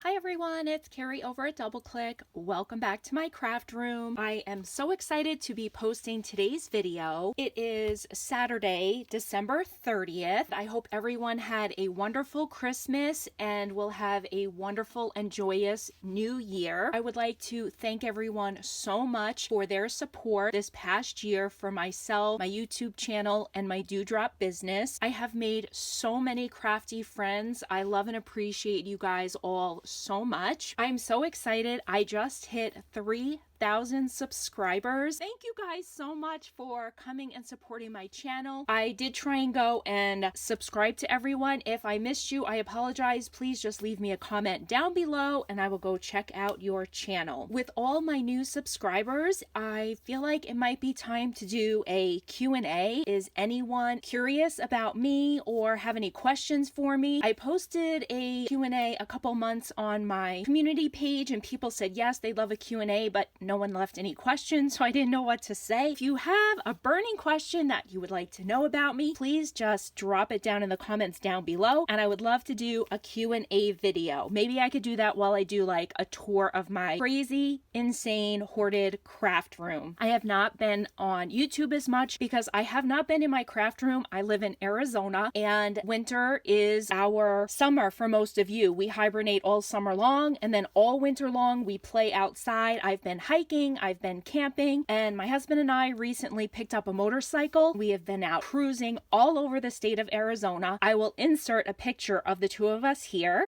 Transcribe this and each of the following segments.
Hi everyone, it's Carrie over at DoubleClick. Welcome back to my craft room. I am so excited to be posting today's video. It is Saturday, December 30th. I hope everyone had a wonderful Christmas and will have a wonderful and joyous new year. I would like to thank everyone so much for their support this past year for myself, my YouTube channel, and my Dewdrop business. I have made so many crafty friends. I love and appreciate you guys all so much. I'm so excited. I just hit 3,000 subscribers. Thank you guys so much for coming and supporting my channel. I did try and go and subscribe to everyone. If I missed you, I apologize. Please just leave me a comment down below and I will go check out your channel. With all my new subscribers, I feel like it might be time to do a Q&A. Is anyone curious about me or have any questions for me? I posted a Q&A a couple months on my community page and people said yes, they love a Q&A, but no one left any questions, so I didn't know what to say. If you have a burning question that you would like to know about me, please just drop it down in the comments down below and I would love to do a Q&A video. Maybe I could do that while I do like a tour of my crazy, insane, hoarded craft room. I have not been on YouTube as much because I have not been in my craft room. I live in Arizona and winter is our summer for most of you. We hibernate all summer long and then all winter long we play outside. I've been hiking, I've been camping, and my husband and I recently picked up a motorcycle. We have been out cruising all over the state of Arizona. I will insert a picture of the two of us here.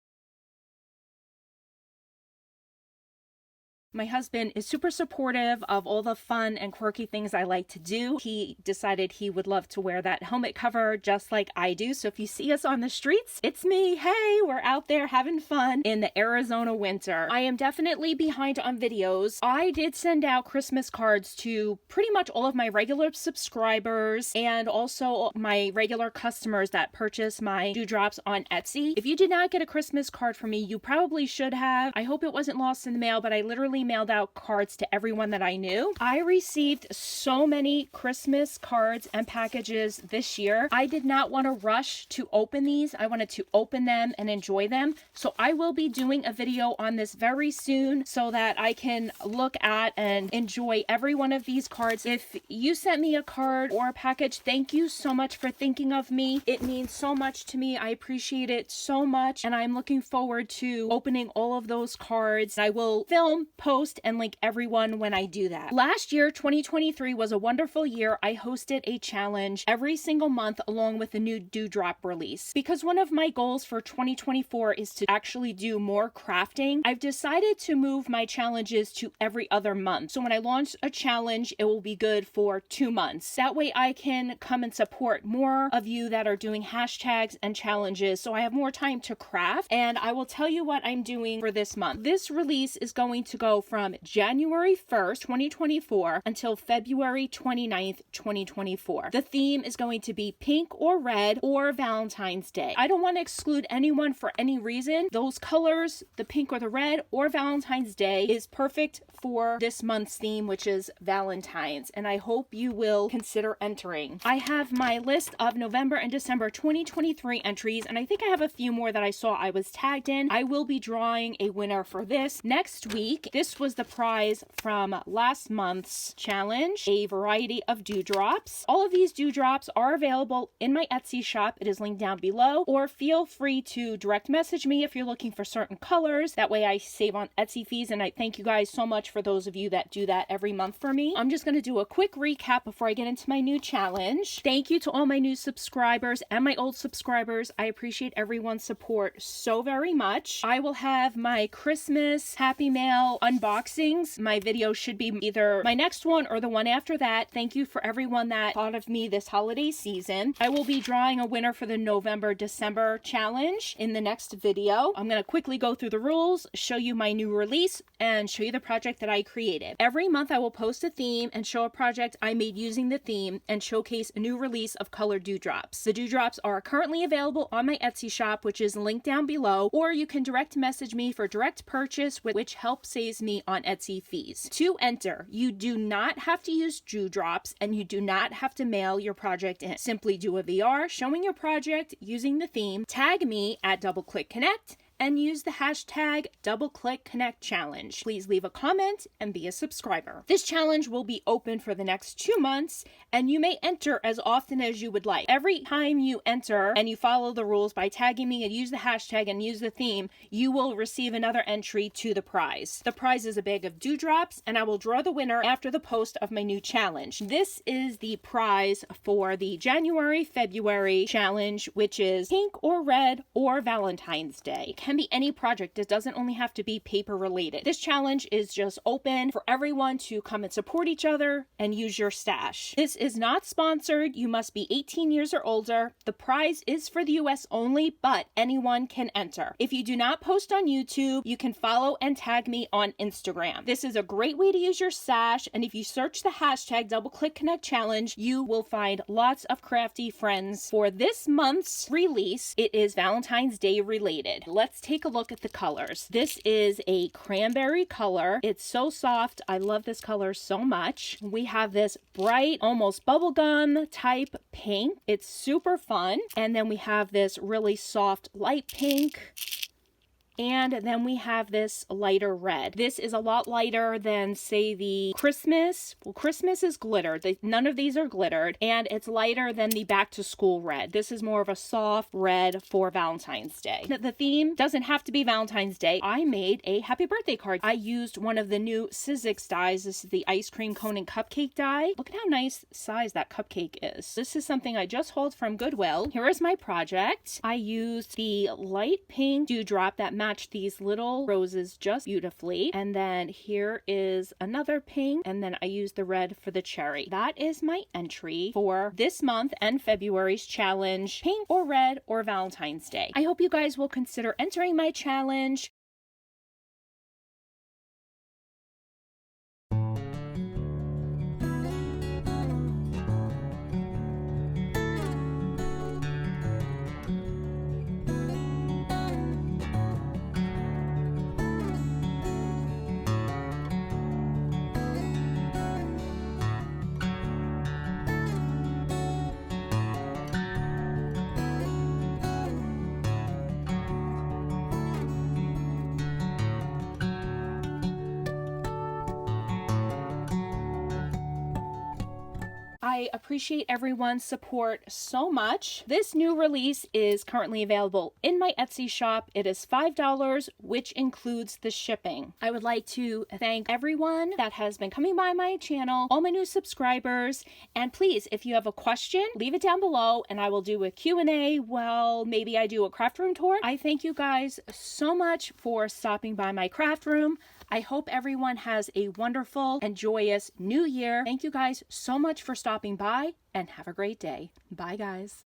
My husband is super supportive of all the fun and quirky things I like to do. He decided he would love to wear that helmet cover just like I do. So if you see us on the streets, it's me. Hey, we're out there having fun in the Arizona winter. I am definitely behind on videos. I did send out Christmas cards to pretty much all of my regular subscribers and also my regular customers that purchase my dewdrops on Etsy. If you did not get a Christmas card from me, you probably should have. I hope it wasn't lost in the mail, but I literally mailed out cards to everyone that I knew. I received so many Christmas cards and packages this year. I did not want to rush to open these. I wanted to open them and enjoy them. So I will be doing a video on this very soon so that I can look at and enjoy every one of these cards. If you sent me a card or a package, thank you so much for thinking of me. It means so much to me. I appreciate it so much and I'm looking forward to opening all of those cards. I will film, post, and link everyone when I do that. Last year, 2023 was a wonderful year. I hosted a challenge every single month along with a new dewdrop release. Because one of my goals for 2024 is to actually do more crafting, I've decided to move my challenges to every other month. So when I launch a challenge, it will be good for 2 months. That way I can come and support more of you that are doing hashtags and challenges so I have more time to craft. And I will tell you what I'm doing for this month. This release is going to go from January 1st, 2024 until February 29th, 2024. The theme is going to be pink or red or Valentine's Day. I don't want to exclude anyone for any reason. Those colors, the pink or the red or Valentine's Day, is perfect for this month's theme, which is Valentine's, and I hope you will consider entering. I have my list of November and December 2023 entries, and I think I have a few more that I saw I was tagged in. I will be drawing a winner for this next week. This was the prize from last month's challenge, a variety of dewdrops. All of these dewdrops are available in my Etsy shop. It is linked down below, or feel free to direct message me if you're looking for certain colors. That way I save on Etsy fees, and I thank you guys so much for those of you that do that every month for me. I'm just going to do a quick recap before I get into my new challenge. Thank you to all my new subscribers and my old subscribers. I appreciate everyone's support so very much. I will have my Christmas Happy Mail unboxings. My video should be either my next one or the one after that. Thank you for everyone that thought of me this holiday season. I will be drawing a winner for the November-December challenge in the next video. I'm going to quickly go through the rules, show you my new release, and show you the project that I created. Every month I will post a theme and show a project I made using the theme and showcase a new release of colored dewdrops. The dewdrops are currently available on my Etsy shop, which is linked down below, or you can direct message me for direct purchase, which helps saves me on Etsy fees. To enter, you do not have to use dewdrops and you do not have to mail your project in. Simply do a VR showing your project using the theme, tag me at DoubleClick Connect, and use the hashtag #DoubleClickConnectChallenge. Please leave a comment and be a subscriber. This challenge will be open for the next 2 months, and you may enter as often as you would like. Every time you enter and you follow the rules by tagging me and use the hashtag and use the theme, you will receive another entry to the prize. The prize is a bag of dewdrops, and I will draw the winner after the post of my new challenge. This is the prize for the January-February challenge, which is pink or red or Valentine's Day. It can be any project. It doesn't only have to be paper related. This challenge is just open for everyone to come and support each other and use your stash. This is not sponsored. You must be 18 years or older. The prize is for the US only, but anyone can enter. If you do not post on YouTube, you can follow and tag me on Instagram. This is a great way to use your stash, and if you search the hashtag #DoubleClickConnectChallenge, you will find lots of crafty friends. For this month's release, it is Valentine's Day related. Let's take a look at the colors. This is a cranberry color. It's so soft. I love this color so much. We have this bright, almost bubblegum type pink. It's super fun. And then we have this really soft light pink. And then we have this lighter red. This is a lot lighter than, say, the Christmas. Well, Christmas is glittered. None of these are glittered. And it's lighter than the back to school red. This is more of a soft red for Valentine's Day. The theme doesn't have to be Valentine's Day. I made a happy birthday card. I used one of the new Sizzix dies. This is the ice cream cone and cupcake die. Look at how nice size that cupcake is. This is something I just hauled from Goodwill. Here is my project. I used the light pink dewdrop that match these little roses just beautifully. And then here is another pink, and then I used the red for the cherry. That is my entry for this month and February's challenge, pink or red or Valentine's Day. I hope you guys will consider entering my challenge. I appreciate everyone's support so much. This new release is currently available in my Etsy shop. It is $5, which includes the shipping. I would like to thank everyone that has been coming by my channel, all my new subscribers, and please, if you have a question, leave it down below and I will do a Q&A. Well, maybe I do a craft room tour. I thank you guys so much for stopping by my craft room. I hope everyone has a wonderful and joyous new year. Thank you guys so much for stopping by and have a great day. Bye, guys.